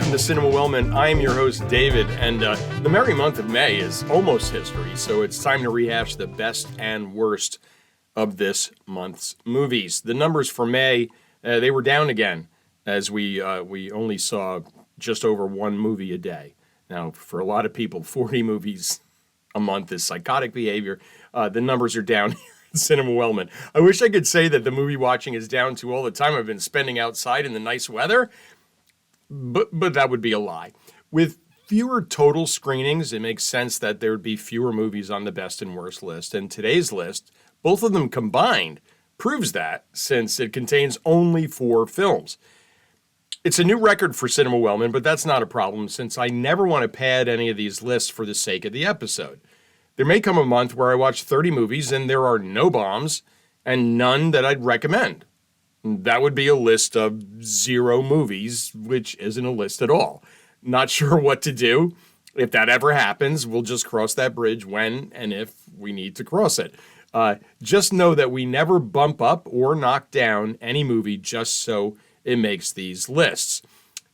welcome to Cinema Wellman. I am your host, David, and the merry month of May is almost history, so it's time to rehash the best and worst of this month's movies. The numbers for May, they were down again, as we only saw just over one movie a day. Now, for a lot of people, 40 movies a month is psychotic behavior. The numbers are down here at Cinema Wellman. I wish I could say that the movie watching is down to all the time I've been spending outside in the nice weather, but that would be a lie. With fewer total screenings, it makes sense that there would be fewer movies on the best and worst list. And today's list, both of them combined, proves that, since it contains only 4 films. It's a new record for Cinema Wellman, but that's not a problem, since I never want to pad any of these lists for the sake of the episode. There may come a month where I watch 30 movies and there are no bombs and none that I'd recommend. That would be a list of 0 movies, which isn't a list at all. Not sure what to do. If that ever happens, we'll just cross that bridge when and if we need to cross it. Just know that we never bump up or knock down any movie just so it makes these lists.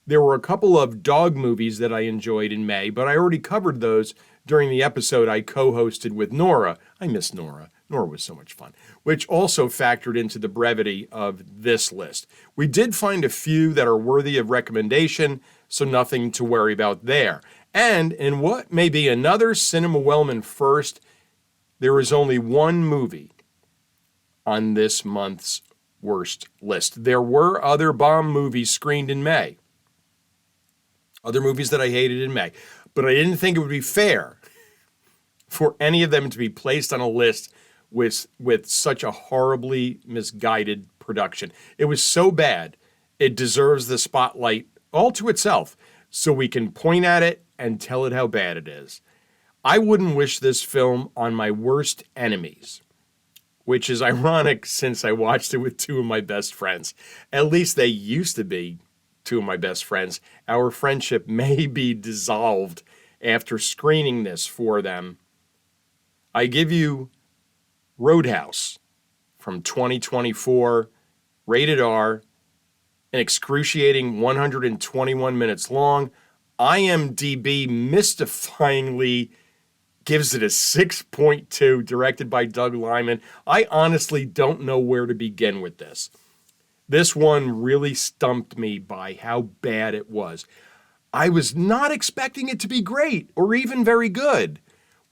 There were a couple of dog movies that I enjoyed in May, but I already covered those during the episode I co-hosted with Nora. I miss Nora. Nora was so much fun, which also factored into the brevity of this list. We did find a few that are worthy of recommendation, so nothing to worry about there. And in what may be another Cinema Wellman first, there is only one movie on this month's worst list. There were other bomb movies screened in May. Other movies that I hated in May. But I didn't think it would be fair for any of them to be placed on a list with such a horribly misguided production. It was so bad, it deserves the spotlight all to itself, so we can point at it and tell it how bad it is. I wouldn't wish this film on my worst enemies, which is ironic since I watched it with 2 of my best friends. At least they used to be 2 of my best friends. Our friendship may be dissolved after screening this for them. I give you Roadhouse from 2024, rated R, an excruciating 121 minutes long. IMDb mystifyingly gives it a 6.2, directed by Doug Liman. I honestly don't know where to begin with this. This one really stumped me by how bad it was. I was not expecting it to be great or even very good.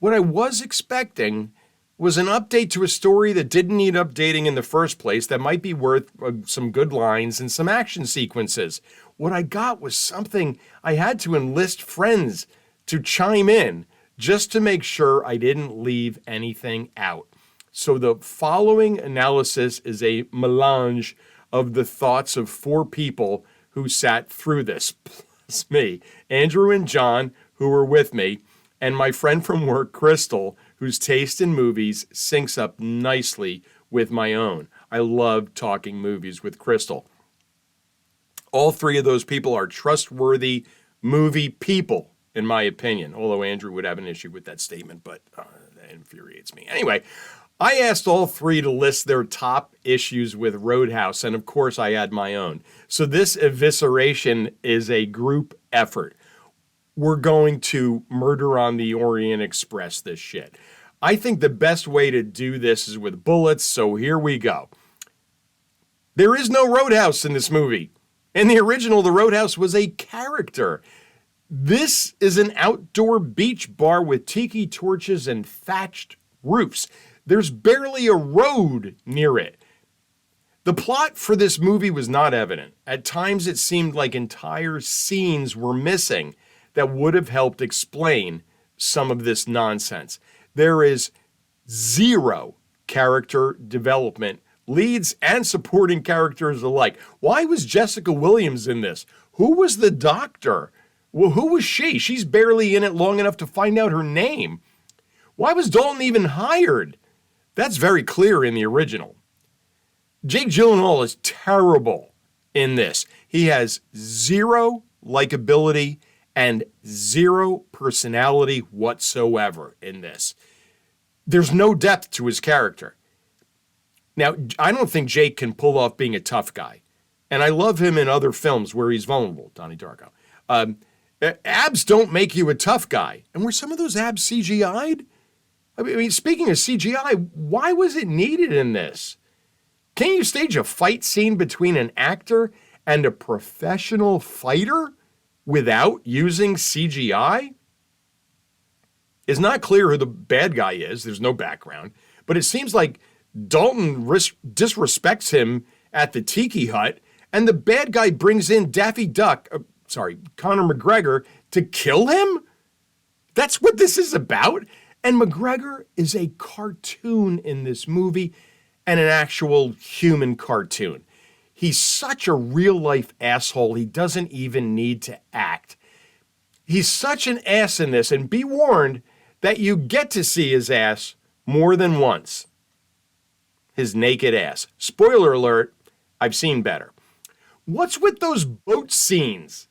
What I was expecting was an update to a story that didn't need updating in the first place that might be worth some good lines and some action sequences. What I got was something I had to enlist friends to chime in just to make sure I didn't leave anything out. So the following analysis is a melange of the thoughts of 4 people who sat through this, plus me, Andrew and John, who were with me, and my friend from work, Crystal, whose taste in movies syncs up nicely with my own. I love talking movies with Crystal. All 3 of those people are trustworthy movie people, in my opinion, although Andrew would have an issue with that statement, but that infuriates me. Anyway, I asked all 3 to list their top issues with Roadhouse, and of course I had my own. So this evisceration is a group effort. We're going to Murder on the Orient Express this shit. I think the best way to do this is with bullets, so here we go. There is no Roadhouse in this movie. In the original, the Roadhouse was a character. This is an outdoor beach bar with tiki torches and thatched roofs. There's barely a road near it. The plot for this movie was not evident. At times it seemed like entire scenes were missing that would have helped explain some of this nonsense. There is 0 character development, leads and supporting characters alike. Why was Jessica Williams in this? Who was the doctor? Well, who was she? She's barely in it long enough to find out her name. Why was Dalton even hired? That's very clear in the original. Jake Gyllenhaal is terrible in this. He has 0 likability and 0 personality whatsoever in this. There's no depth to his character. Now, I don't think Jake can pull off being a tough guy. And I love him in other films where he's vulnerable, Donnie Darko. Abs don't make you a tough guy. And were some of those abs CGI'd? I mean, speaking of CGI, why was it needed in this? Can you stage a fight scene between an actor and a professional fighter without using CGI? It's not clear who the bad guy is. There's no background. But it seems like Dalton disrespects him at the Tiki Hut, and the bad guy brings in Conor McGregor to kill him? That's what this is about? And McGregor is a cartoon in this movie, and an actual human cartoon. He's such a real-life asshole, he doesn't even need to act. He's such an ass in this, and be warned that you get to see his ass more than once. His naked ass. Spoiler alert, I've seen better. What's with those boat scenes?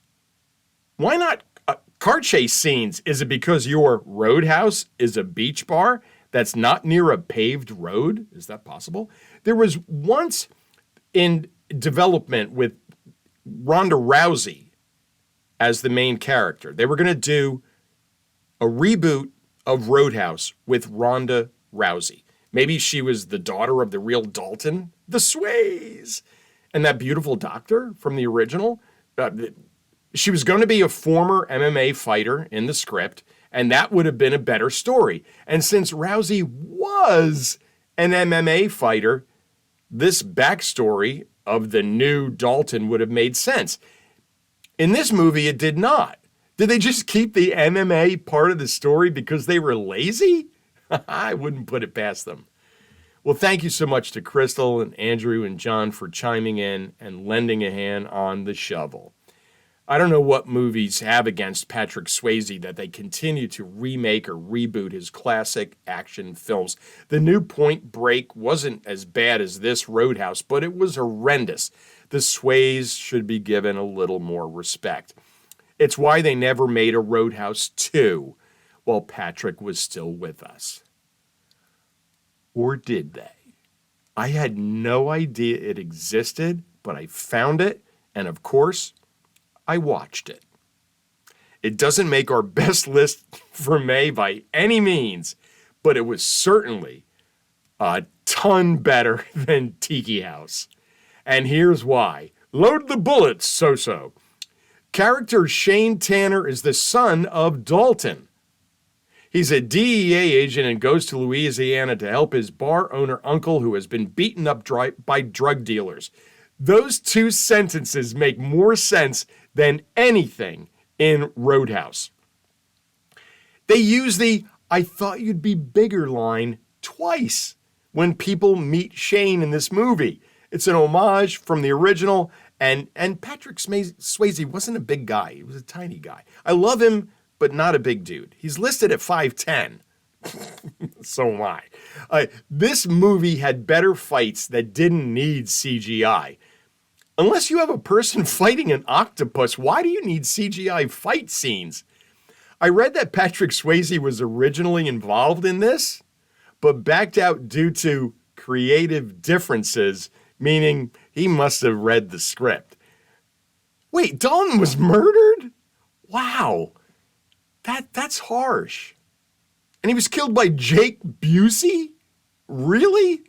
Why not car chase scenes? Is it because your roadhouse is a beach bar that's not near a paved road? Is that possible? There was once in development with Ronda Rousey as the main character. They were going to do a reboot of Roadhouse with Ronda Rousey. Maybe she was the daughter of the real Dalton, the Sways, and that beautiful doctor from the original. She was going to be a former MMA fighter in the script, and that would have been a better story. And since Rousey was an MMA fighter, this backstory of the new Dalton would have made sense. In this movie, it did not. Did they just keep the MMA part of the story because they were lazy? I wouldn't put it past them. Well, thank you so much to Crystal and Andrew and John for chiming in and lending a hand on the shovel. I don't know what movies have against Patrick Swayze that they continue to remake or reboot his classic action films. The new Point Break wasn't as bad as this Roadhouse, but it was horrendous. The Sways should be given a little more respect. It's why they never made a Roadhouse 2 while Patrick was still with us. Or did they? I had no idea it existed, but I found it, and of course, I watched it. It doesn't make our best list for May by any means, but it was certainly a ton better than Tiki House. And here's why. Load the bullets, so-so. Character Shane Tanner is the son of Dalton. He's a DEA agent and goes to Louisiana to help his bar owner uncle who has been beaten up by drug dealers. Those two sentences make more sense than anything in Roadhouse. They use the "I thought you'd be bigger" line twice when people meet Shane in this movie. It's an homage from the original, and Patrick Swayze wasn't a big guy. He was a tiny guy. I love him, but not a big dude. He's listed at 5'10". So am I. This movie had better fights that didn't need CGI. Unless you have a person fighting an octopus, why do you need CGI fight scenes? I read that Patrick Swayze was originally involved in this, but backed out due to creative differences, meaning he must have read the script. Wait, Dalton was murdered? Wow. That's harsh. And he was killed by Jake Busey? Really?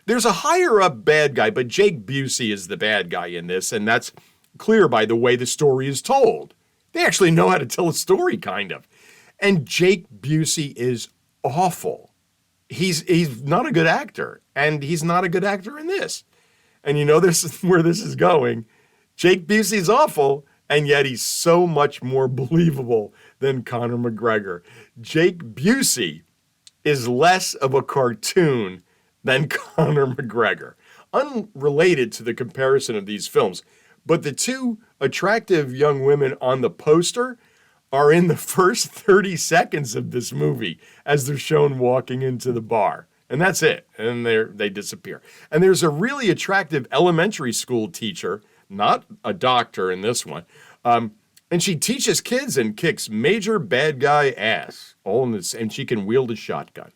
There's a higher up bad guy, but Jake Busey is the bad guy in this, and that's clear by the way the story is told. They actually know how to tell a story, kind of. And Jake Busey is awful. He's not a good actor, and he's not a good actor in this. And you know this is where this is going. Jake Busey's awful, and yet he's so much more believable than Conor McGregor. Jake Busey is less of a cartoon than Conor McGregor. Unrelated to the comparison of these films, but the two attractive young women on the poster are in the first 30 seconds of this movie as they're shown walking into the bar. And that's it. And they disappear. And there's a really attractive elementary school teacher, not a doctor in this one, and she teaches kids and kicks major bad guy ass. All in this, and she can wield a shotgun.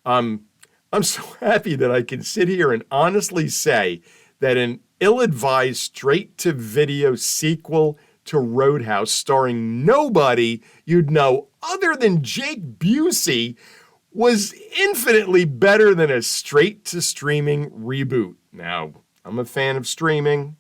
I'm so happy that I can sit here and honestly say that an ill-advised straight-to-video sequel to Roadhouse, starring nobody you'd know other than Jake Busey, was infinitely better than a straight-to-streaming reboot. Now, I'm a fan of streaming.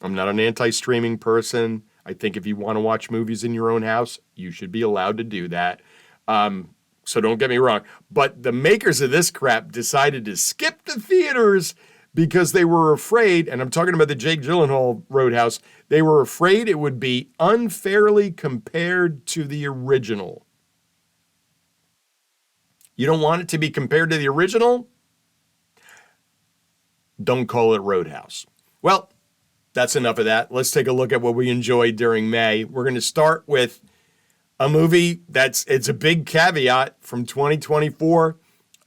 I'm not an anti-streaming person. I think if you want to watch movies in your own house, you should be allowed to do that. So don't get me wrong. But the makers of this crap decided to skip the theaters because they were afraid, and I'm talking about the Jake Gyllenhaal Roadhouse, they were afraid it would be unfairly compared to the original. You don't want it to be compared to the original? Don't call it Roadhouse. Well, that's enough of that. Let's take a look at what we enjoyed during May. We're going to start with a movie it's a big caveat from 2024,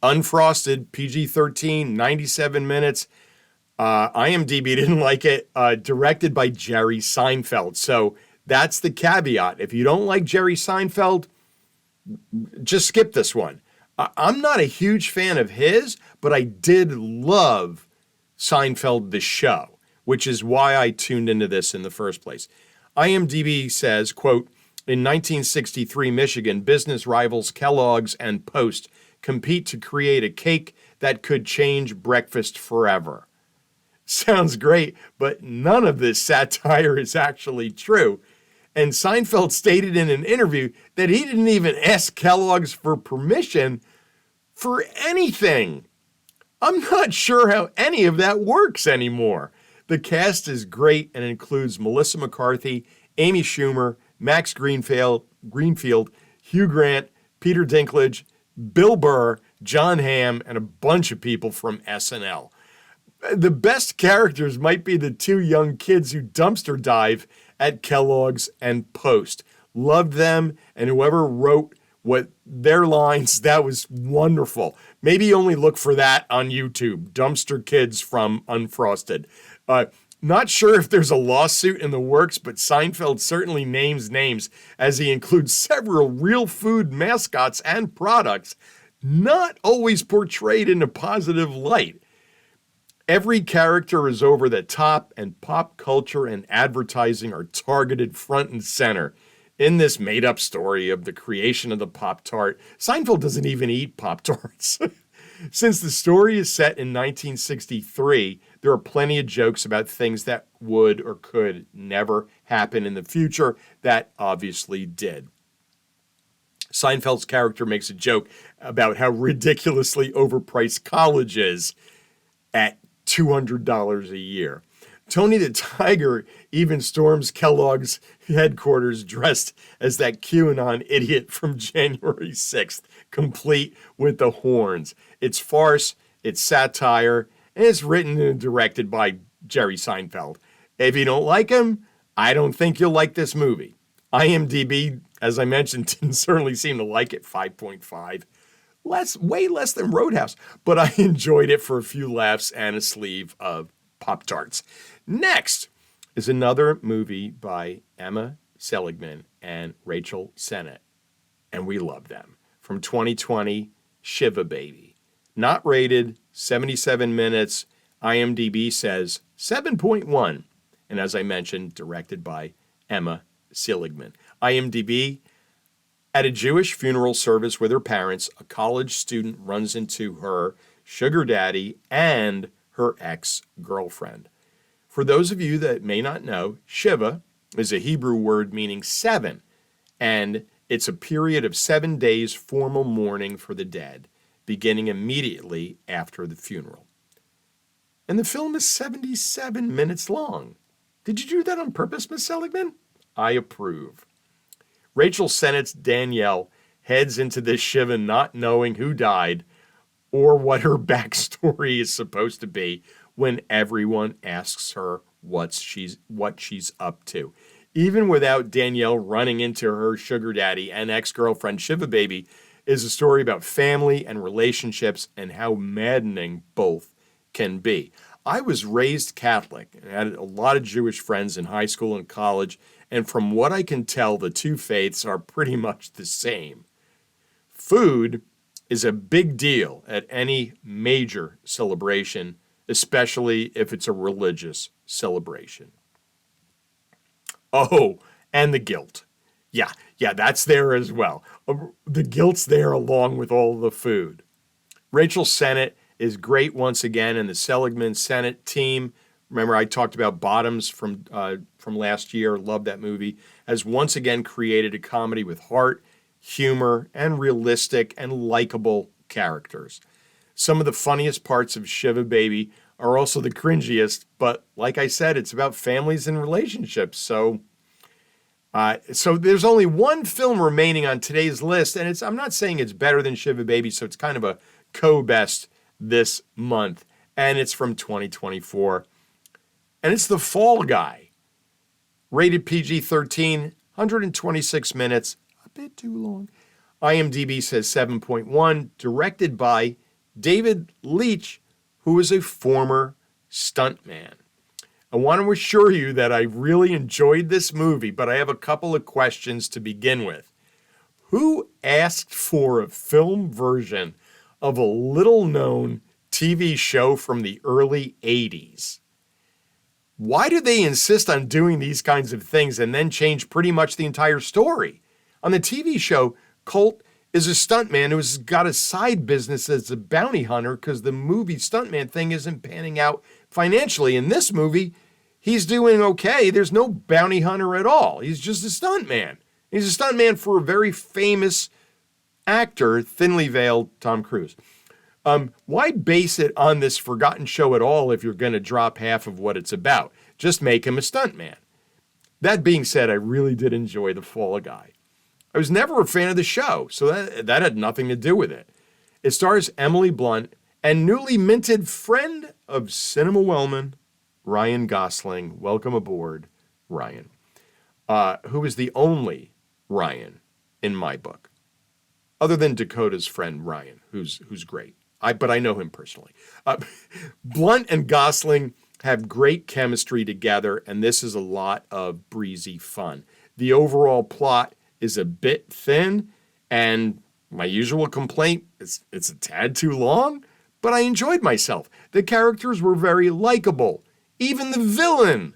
Unfrosted, PG-13, 97 minutes. IMDb didn't like it. Directed by Jerry Seinfeld. So that's the caveat. If you don't like Jerry Seinfeld, just skip this one. I'm not a huge fan of his, but I did love Seinfeld the show, which is why I tuned into this in the first place. IMDb says, quote, in 1963 Michigan, business rivals Kellogg's and Post compete to create a cake that could change breakfast forever. Sounds great, but none of this satire is actually true. And Seinfeld stated in an interview that he didn't even ask Kellogg's for permission for anything. I'm not sure how any of that works anymore. The cast is great and includes Melissa McCarthy, Amy Schumer, Max Greenfield, Hugh Grant, Peter Dinklage, Bill Burr, John Hamm, and a bunch of people from SNL. The best characters might be the two young kids who dumpster dive at Kellogg's and Post. Loved them, and whoever wrote what their lines, that was wonderful. Maybe only look for that on YouTube, Dumpster Kids from Unfrosted. Not sure if there's a lawsuit in the works, but Seinfeld certainly names names as he includes several real food mascots and products, not always portrayed in a positive light. Every character is over the top, and pop culture and advertising are targeted front and center. In this made-up story of the creation of the Pop-Tart, Seinfeld doesn't even eat Pop-Tarts. Since the story is set in 1963, there are plenty of jokes about things that would or could never happen in the future that obviously did. Seinfeld's character makes a joke about how ridiculously overpriced college is at $200 a year. Tony the Tiger even storms Kellogg's headquarters dressed as that QAnon idiot from January 6th, complete with the horns. It's farce, it's satire, and it's written and directed by Jerry Seinfeld. If you don't like him, I don't think you'll like this movie. IMDb, as I mentioned, didn't certainly seem to like it, 5.5. Way less than Roadhouse, but I enjoyed it for a few laughs and a sleeve of Pop-Tarts. Next is another movie by Emma Seligman and Rachel Sennett, and we love them. From 2020, Shiva Baby. Not rated, 77 minutes. IMDb says 7.1. And as I mentioned, directed by Emma Seligman. IMDb, at a Jewish funeral service with her parents, a college student runs into her sugar daddy and her ex-girlfriend. For those of you that may not know, Shiva is a Hebrew word meaning seven, and it's a period of 7 days formal mourning for the dead, beginning immediately after the funeral. And the film is 77 minutes long. Did you do that on purpose, Miss Seligman? I approve. Rachel Sennett's Danielle heads into this Shiva not knowing who died or what her backstory is supposed to be when everyone asks her what she's up to. Even without Danielle running into her sugar daddy and ex-girlfriend, Shiva Baby is a story about family and relationships and how maddening both can be. I was raised Catholic and had a lot of Jewish friends in high school and college, and from what I can tell, the two faiths are pretty much the same. Food is a big deal at any major celebration, especially if it's a religious celebration. Oh, and the guilt. Yeah, that's there as well. The guilt's there along with all the food. Rachel Sennett is great once again, and the Seligman Sennett team. Remember, I talked about Bottoms from last year. Love that movie. Has once again created a comedy with heart, humor, and realistic and likable characters. Some of the funniest parts of Shiva Baby are also the cringiest, but like I said, it's about families and relationships. So there's only one film remaining on today's list, and I'm not saying it's better than Shiva Baby, so it's kind of a co-best this month, and it's from 2024, and it's The Fall Guy, rated PG-13, 126 minutes, a bit too long. IMDb says 7.1, directed by David Leitch, who is a former stuntman. I want to assure you that I really enjoyed this movie, but I have a couple of questions to begin with. Who asked for a film version of a little-known TV show from the early 80s? Why do they insist on doing these kinds of things and then change pretty much the entire story? On the TV show, Colt is a stuntman who's got a side business as a bounty hunter because the movie stuntman thing isn't panning out financially. In this movie, he's doing okay. There's no bounty hunter at all. He's just a stuntman. He's a stuntman for a very famous actor, thinly veiled Tom Cruise. Why base it on this forgotten show at all if you're going to drop half of what it's about? Just make him a stuntman. That being said, I really did enjoy The Fall Guy. I was never a fan of the show, so that had nothing to do with it. It stars Emily Blunt and newly minted friend of Cinema Wellman, Ryan Gosling. Welcome aboard, Ryan. Who is the only Ryan in my book, other than Dakota's friend Ryan, who's great. But I know him personally. Blunt and Gosling have great chemistry together, and this is a lot of breezy fun. The overall plot is a bit thin, and my usual complaint is it's a tad too long, but I enjoyed myself. The characters were very likable, even the villain.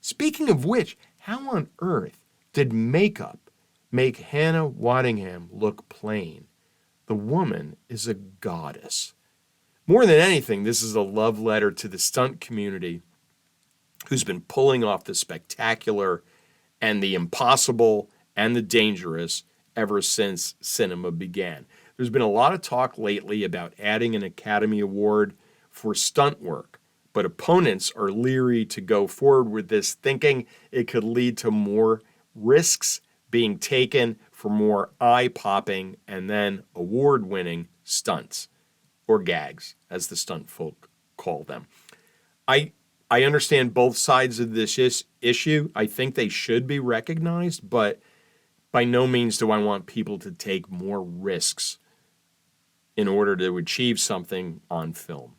Speaking of which, how on earth did makeup make Hannah Waddingham look plain? The woman is a goddess. More than anything, this is a love letter to the stunt community who's been pulling off the spectacular and the impossible and the dangerous ever since cinema began. There's been a lot of talk lately about adding an Academy Award for stunt work, but opponents are leery to go forward with this, thinking it could lead to more risks being taken for more eye-popping and then award-winning stunts, or gags, as the stunt folk call them. I understand both sides of this issue. I think they should be recognized, but by no means do I want people to take more risks in order to achieve something on film.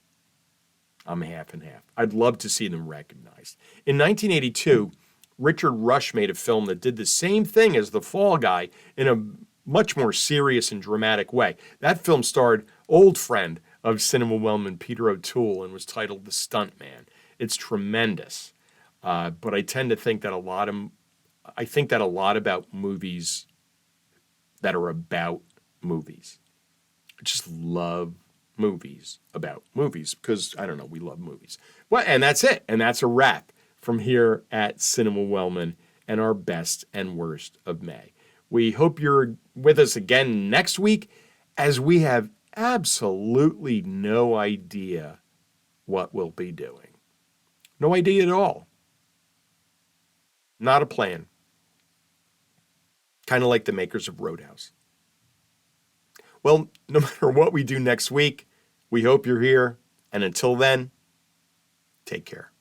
I'm half and half. I'd love to see them recognized. In 1982, Richard Rush made a film that did the same thing as The Fall Guy in a much more serious and dramatic way. That film starred old friend of Cinema Wellman, Peter O'Toole, and was titled The Stuntman. It's tremendous, but I tend to think that a lot about movies that are about movies. I just love movies about movies because, I don't know, we love movies. Well, and that's it. And that's a wrap from here at Cinema Wellman and our best and worst of May. We hope you're with us again next week, as we have absolutely no idea what we'll be doing. No idea at all. Not a plan. Kind of like the makers of Roadhouse. Well, no matter what we do next week, we hope you're here. And until then, take care.